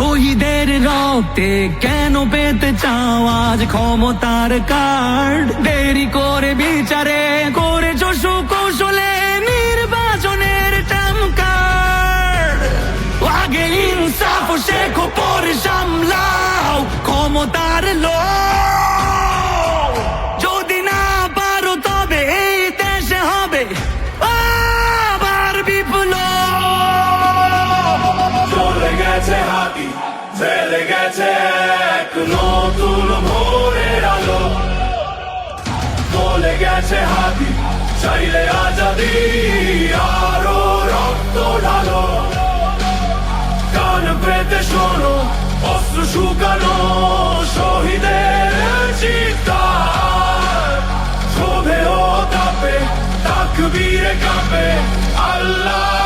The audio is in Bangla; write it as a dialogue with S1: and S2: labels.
S1: শহীদের রক্তে কেন পেতে চাও আজ ক্ষমতার কার্ড? দেরি করে বিচারে করেছ সুকৌশলে নির্বাচনের টাম কার্ড। আগে ইনসাফ শেখো পরে সামলাও ক্ষমতার লোভ। যদি না পারো তবে এই দেশে হবে আবার বিপ্লব।
S2: চলে গেছে হাতি, ফেলে গেছে এক নতুন ভোরের আলো। চলে গেছে হাতি, চাইলে আজাদি আরো রক্ত ঢালো। কান পেতে শোনো, অস্ত্র শুকানো শহীদের চিৎকার। ক্ষোভে ও তাপে, তাকবীরে কাঁপে আল্লাহ